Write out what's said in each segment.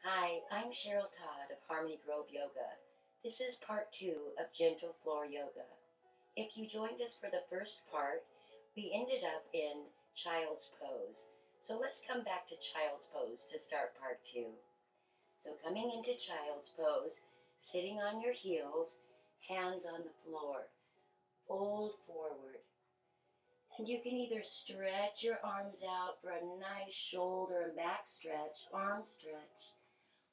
Hi, I'm Cheryl Todd of Harmony Grove Yoga. This is part 2 of Gentle Floor Yoga. If you joined us for the first part, we ended up in Child's Pose. So let's come back to Child's Pose to start part 2. So coming into Child's Pose, sitting on your heels, hands on the floor, fold forward. And you can either stretch your arms out for a nice shoulder and back stretch, arm stretch,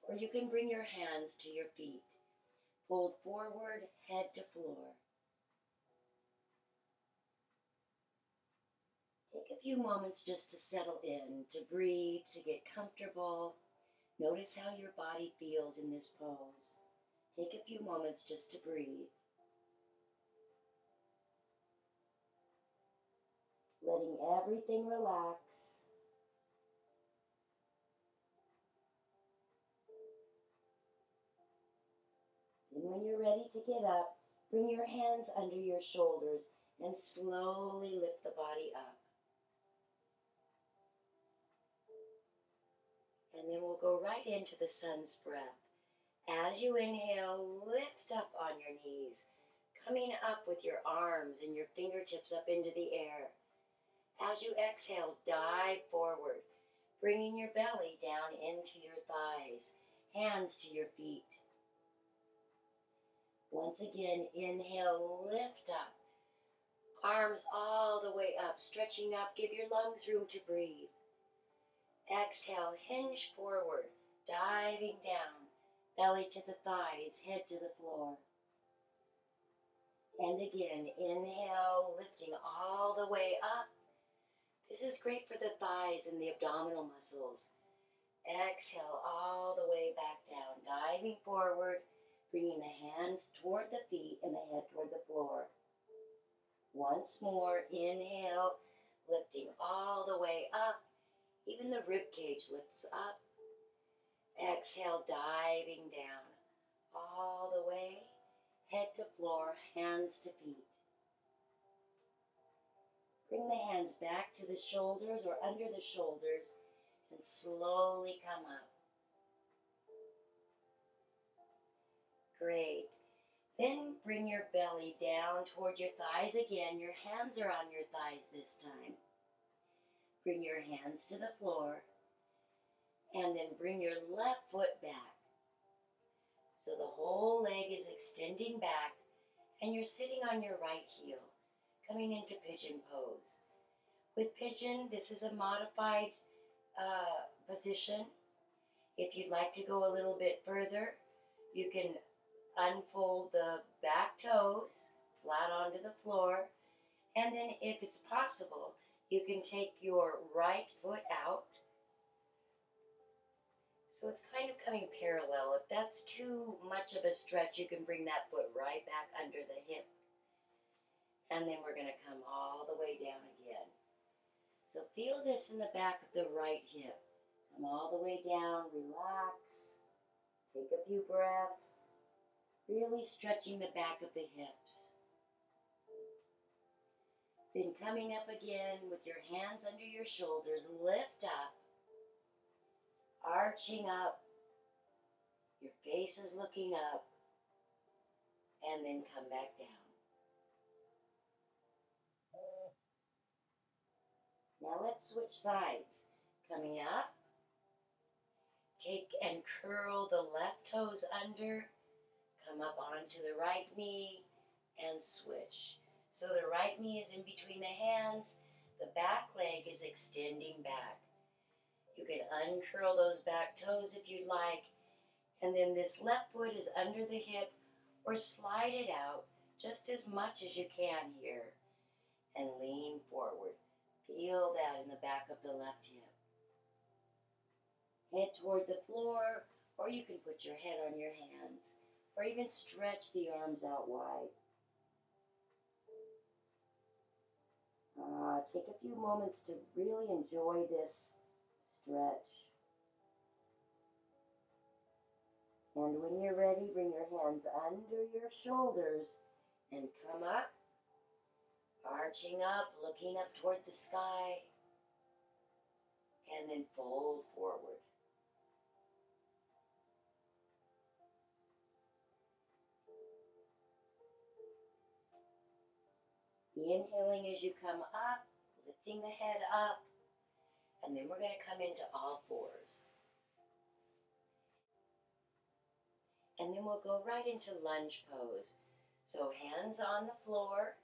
or you can bring your hands to your feet. Fold forward, head to floor. Take a few moments just to settle in, to breathe, to get comfortable. Notice how your body feels in this pose. Take a few moments just to breathe. Letting everything relax. And when you're ready to get up, bring your hands under your shoulders and slowly lift the body up. And then we'll go right into the sun's breath. As you inhale, lift up on your knees, coming up with your arms and your fingertips up into the air. As you exhale, dive forward, bringing your belly down into your thighs, hands to your feet. Once again, inhale, lift up, arms all the way up, stretching up, give your lungs room to breathe. Exhale, hinge forward, diving down, belly to the thighs, head to the floor. And again, inhale, lifting all the way up. This is great for the thighs and the abdominal muscles. Exhale all the way back down, diving forward, bringing the hands toward the feet and the head toward the floor. Once more, inhale, lifting all the way up. Even the rib cage lifts up. Exhale, diving down, all the way, head to floor, hands to feet. Bring the hands back to the shoulders or under the shoulders and slowly come up. Great. Then bring your belly down toward your thighs again. Your hands are on your thighs this time. Bring your hands to the floor and then bring your left foot back. So the whole leg is extending back and you're sitting on your right heel, coming into pigeon pose. With pigeon, this is a modified position. If you'd like to go a little bit further, you can unfold the back toes flat onto the floor, and then if it's possible, you can take your right foot out. So it's kind of coming parallel. If that's too much of a stretch, you can bring that foot right back under the hip. And then we're going to come all the way down again. So feel this in the back of the right hip. Come all the way down, relax, take a few breaths, really stretching the back of the hips. Then coming up again with your hands under your shoulders, lift up, arching up, your face is looking up, and then come back down. Now let's switch sides. Coming up, take and curl the left toes under, come up onto the right knee, and switch. So the right knee is in between the hands, the back leg is extending back. You can uncurl those back toes if you'd like, and then this left foot is under the hip, or slide it out just as much as you can here, and lean forward. Feel that in the back of the left hip. Head toward the floor, or you can put your head on your hands, or even stretch the arms out wide. Take a few moments to really enjoy this stretch. And when you're ready, bring your hands under your shoulders and come up, arching up, looking up toward the sky, and then fold forward. Inhaling as you come up, lifting the head up, and then we're going to come into all fours. And then we'll go right into lunge pose. So hands on the floor,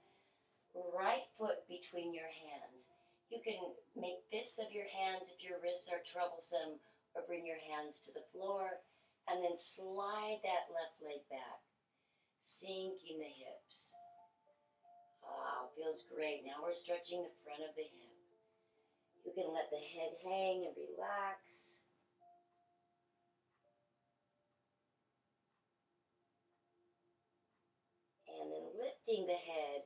right foot between your hands. You can make fists of your hands if your wrists are troublesome, or bring your hands to the floor, and then slide that left leg back, sinking the hips. Wow, feels great. Now we're stretching the front of the hip. You can let the head hang and relax. And then lifting the head,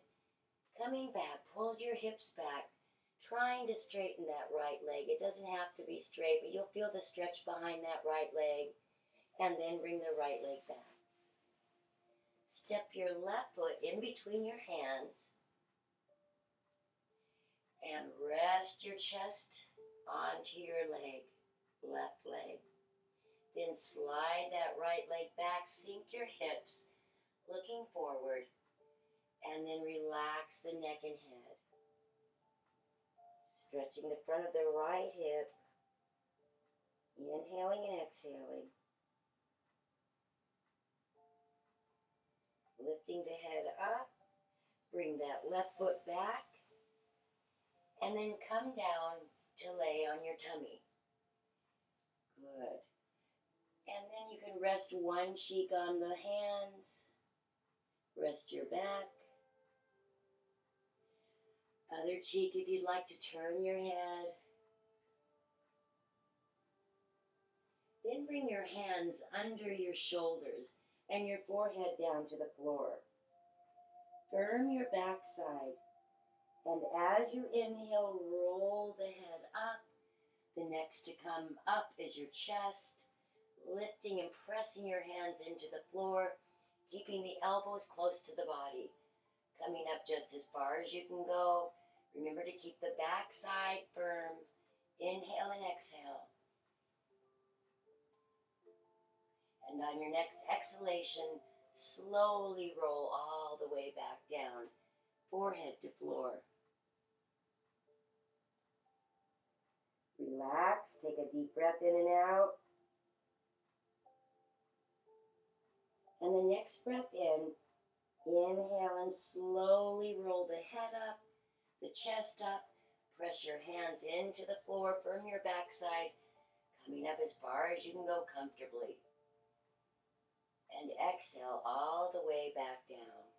coming back, pull your hips back, trying to straighten that right leg. It doesn't have to be straight, but you'll feel the stretch behind that right leg, and then bring the right leg back. Step your left foot in between your hands, and rest your chest onto your leg, left leg. Then slide that right leg back, sink your hips, looking forward, and then relax the neck and head. Stretching the front of the right hip, inhaling and exhaling. Lifting the head up, bring that left foot back, and then come down to lay on your tummy. Good. And then you can rest one cheek on the hands, rest your back. Other cheek if you'd like to turn your head. Then bring your hands under your shoulders and your forehead down to the floor. Firm your backside, and as you inhale, roll the head up. The next to come up is your chest, lifting and pressing your hands into the floor, keeping the elbows close to the body. Coming up just as far as you can go. Remember to keep the backside firm. Inhale and exhale. And on your next exhalation, slowly roll all the way back down, forehead to floor. Relax, take a deep breath in and out. And the next breath in, inhale and slowly roll the head up, the chest up, press your hands into the floor, firm your backside, coming up as far as you can go comfortably. And exhale all the way back down.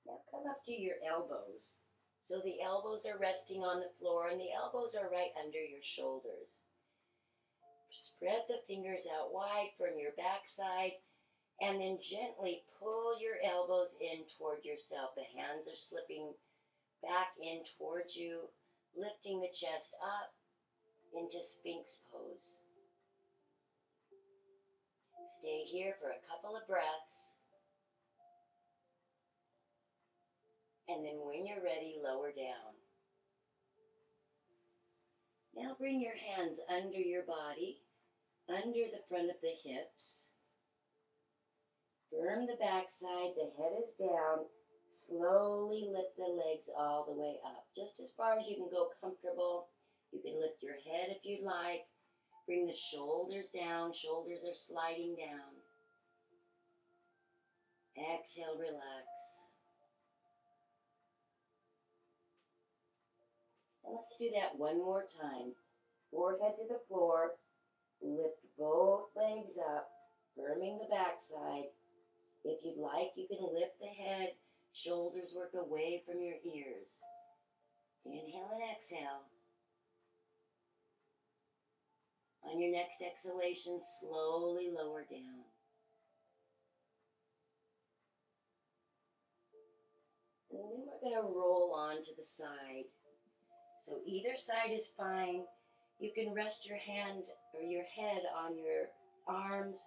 Now come up to your elbows. So the elbows are resting on the floor and the elbows are right under your shoulders. Spread the fingers out wide from your backside and then gently pull your elbows in toward yourself. The hands are slipping back in towards you, lifting the chest up into Sphinx pose. Stay here for a couple of breaths. And then when you're ready, lower down. Now bring your hands under your body, under the front of the hips. Firm the backside, the head is down. Slowly lift the legs all the way up, just as far as you can go comfortable. You can lift your head if you'd like. Bring the shoulders down. Shoulders are sliding down. Exhale, relax. And let's do that one more time. Forehead to the floor. Lift both legs up, firming the backside. If you'd like, you can lift the head. Shoulders work away from your ears. Inhale and exhale. On your next exhalation, slowly lower down. And then we're going to roll on to the side. So either side is fine. You can rest your hand or your head on your arms,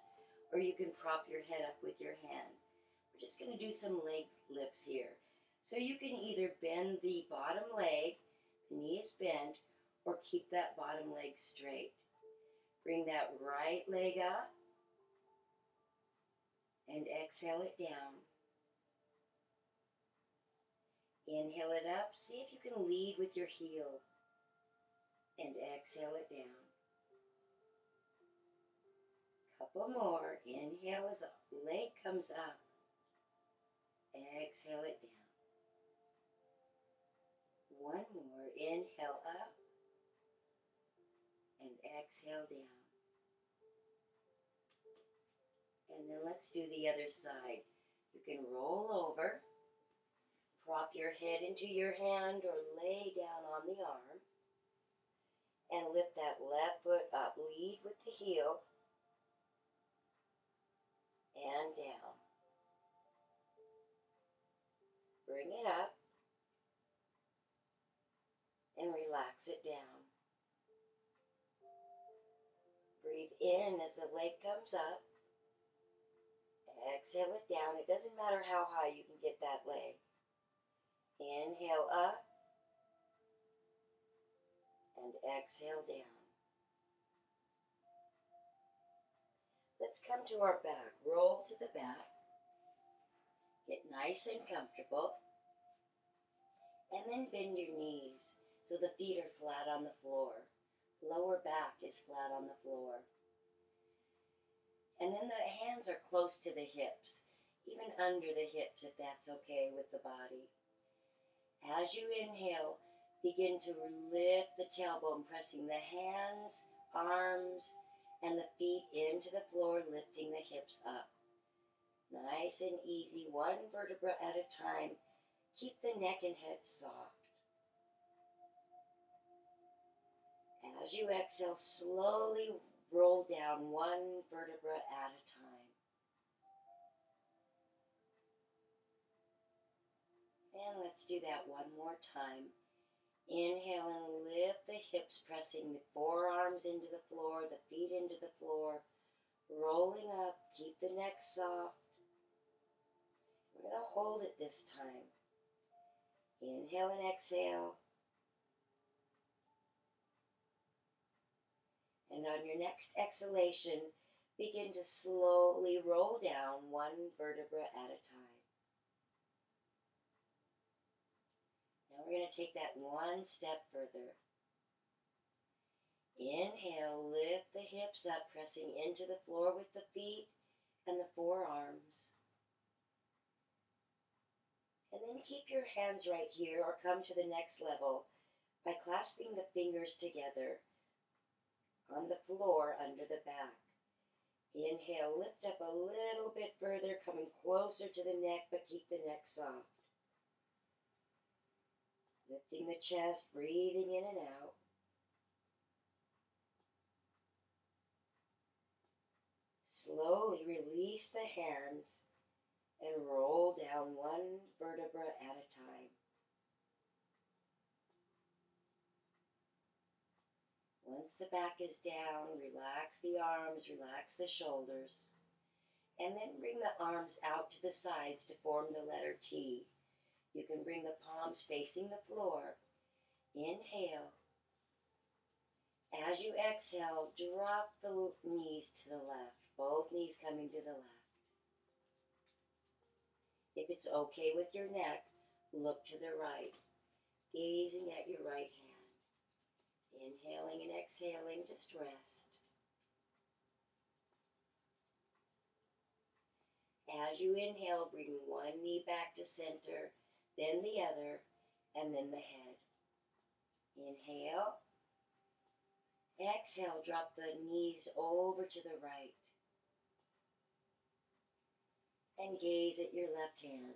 or you can prop your head up with your hand. We're just going to do some leg lifts here. So you can either bend the bottom leg, the knee is bent, or keep that bottom leg straight. Bring that right leg up. and exhale it down. Inhale it up. See if you can lead with your heel. And exhale it down. Couple more. Inhale as the leg comes up. Exhale it down. One more. Inhale up. And exhale down. And then let's do the other side. You can roll over. Prop your head into your hand or lay down on the arm. And lift that left foot up. Lead with the heel. And down. Bring it up. And relax it down. Breathe in as the leg comes up. Exhale it down. It doesn't matter how high you can get that leg. Inhale up. And exhale down. Let's come to our back. Roll to the back. Get nice and comfortable. And then bend your knees so the feet are flat on the floor. Lower back is flat on the floor. And then the hands are close to the hips, even under the hips if that's okay with the body. As you inhale, begin to lift the tailbone, pressing the hands, arms, and the feet into the floor, lifting the hips up. Nice and easy, one vertebra at a time. Keep the neck and head soft. As you exhale, slowly roll down one vertebra at a time. And let's do that one more time. Inhale and lift the hips, pressing the forearms into the floor, the feet into the floor, rolling up. Keep the neck soft. We're going to hold it this time. Inhale and exhale. And on your next exhalation, begin to slowly roll down one vertebra at a time. Now we're going to take that one step further. Inhale, lift the hips up, pressing into the floor with the feet and the forearms. And then keep your hands right here or come to the next level by clasping the fingers together on the floor under the back. Inhale, lift up a little bit further, coming closer to the neck, but keep the neck soft. Lifting the chest, breathing in and out. Slowly release the hands and roll down one vertebra at a time. Once the back is down, relax the arms, relax the shoulders, and then bring the arms out to the sides to form the letter T. You can bring the palms facing the floor. Inhale. As you exhale, drop the knees to the left, both knees coming to the left. If it's okay with your neck, look to the right, gazing at your right hand. Inhaling and exhaling, just rest. As you inhale, bring one knee back to center, then the other, and then the head. Inhale. Exhale, drop the knees over to the right. And gaze at your left hand.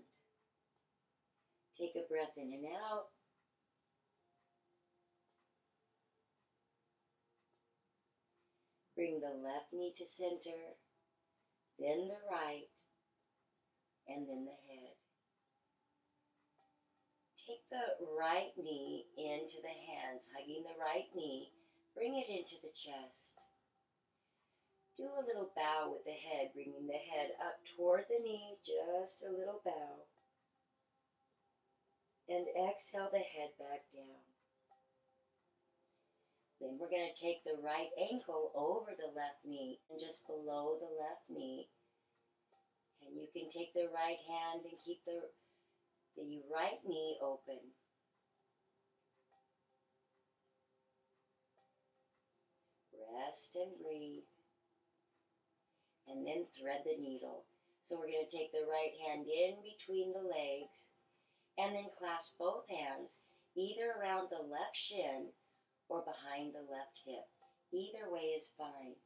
Take a breath in and out. Bring the left knee to center, then the right, and then the head. Take the right knee into the hands, hugging the right knee. Bring it into the chest. Do a little bow with the head, bringing the head up toward the knee, just a little bow. And exhale the head back down. Then we're going to take the right ankle over the left knee and just below the left knee. And you can take the right hand and keep the right knee open. Rest and breathe. And then thread the needle. So we're going to take the right hand in between the legs and then clasp both hands either around the left shin or behind the left hip. Either way is fine.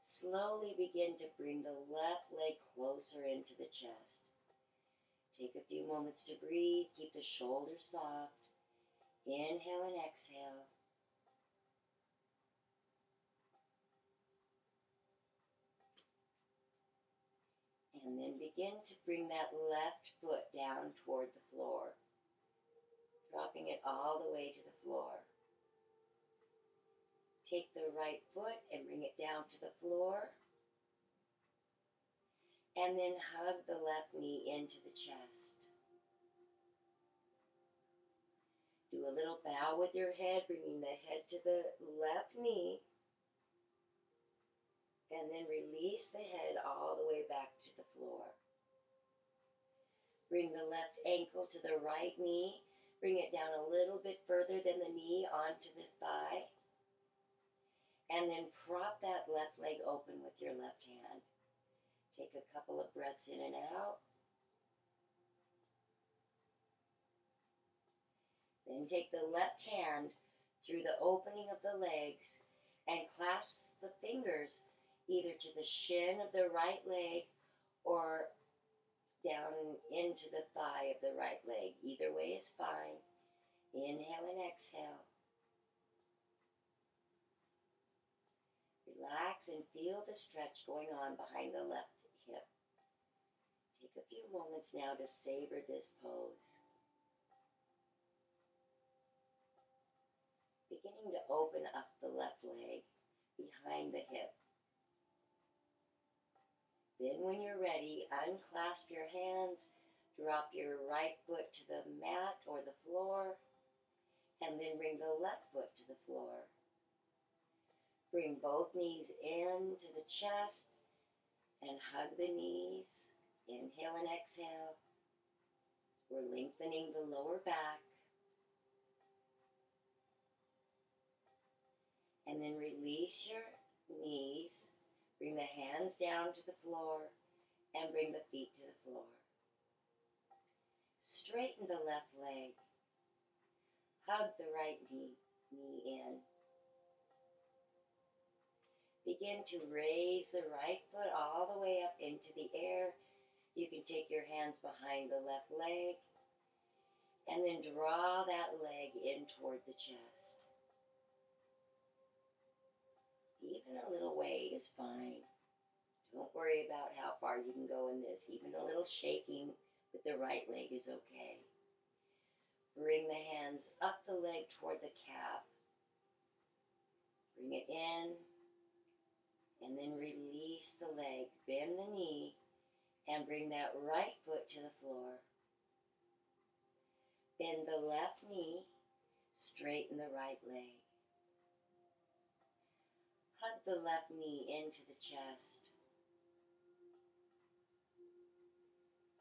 Slowly begin to bring the left leg closer into the chest. Take a few moments to breathe. Keep the shoulders soft. Inhale and exhale. And then begin to bring that left foot down toward the floor, dropping it all the way to the floor. Take the right foot and bring it down to the floor. And then hug the left knee into the chest. Do a little bow with your head, bringing the head to the left knee. And then release the head all the way back to the floor. Bring the left ankle to the right knee. Bring it down a little bit further than the knee onto the thigh. And then prop that left leg open with your left hand. Take a couple of breaths in and out. Then take the left hand through the opening of the legs and clasp the fingers either to the shin of the right leg or down into the thigh of the right leg. Either way is fine. Inhale and exhale. Relax and feel the stretch going on behind the left hip. Take a few moments now to savor this pose. Beginning to open up the left leg behind the hip. Then when you're ready, unclasp your hands, drop your right foot to the mat or the floor, and then bring the left foot to the floor. Bring both knees into the chest and hug the knees. Inhale and exhale. We're lengthening the lower back. And then release your knees. Bring the hands down to the floor and bring the feet to the floor. Straighten the left leg. Hug the right knee in. Begin to raise the right foot all the way up into the air. You can take your hands behind the left leg and then draw that leg in toward the chest. Even a little way is fine. Don't worry about how far you can go in this. Even a little shaking with the right leg is okay. Bring the hands up the leg toward the calf. Bring it in. And then release the leg. Bend the knee. And bring that right foot to the floor. Bend the left knee. Straighten the right leg. Hug the left knee into the chest.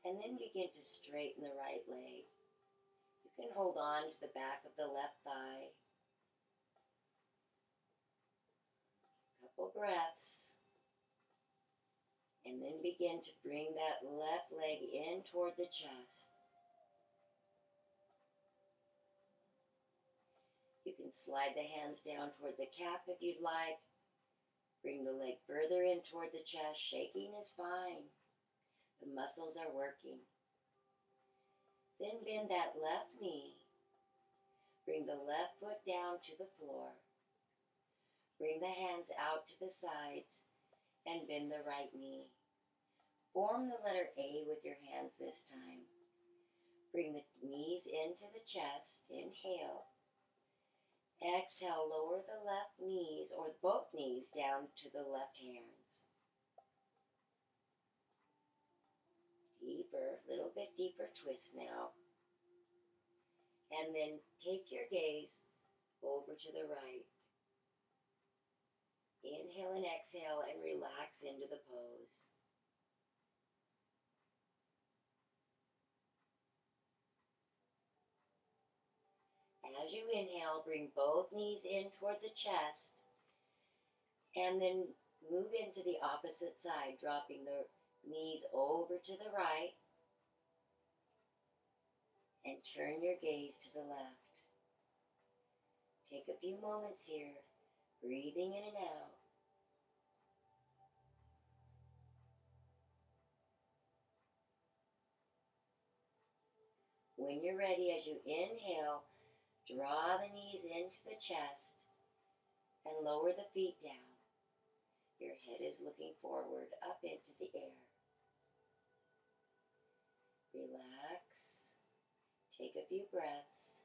And then begin to straighten the right leg. You can hold on to the back of the left thigh. Couple breaths. And then begin to bring that left leg in toward the chest. You can slide the hands down toward the calf if you'd like. Bring the leg further in toward the chest. Shaking is fine. The muscles are working. Then bend that left knee. Bring the left foot down to the floor. Bring the hands out to the sides and bend the right knee. Form the letter A with your hands this time. Bring the knees into the chest. Inhale. Exhale, lower the left knees or both knees down to the left hands. Deeper, little bit deeper twist now. And then take your gaze over to the right. Inhale and exhale and relax into the pose. As you inhale, bring both knees in toward the chest, and then move into the opposite side, dropping the knees over to the right, and turn your gaze to the left. Take a few moments here, breathing in and out. When you're ready, as you inhale, draw the knees into the chest and lower the feet down. Your head is looking forward, up into the air. Relax. Take a few breaths.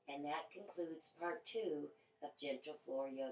And that concludes part 2 of Gentle Floor Yoga.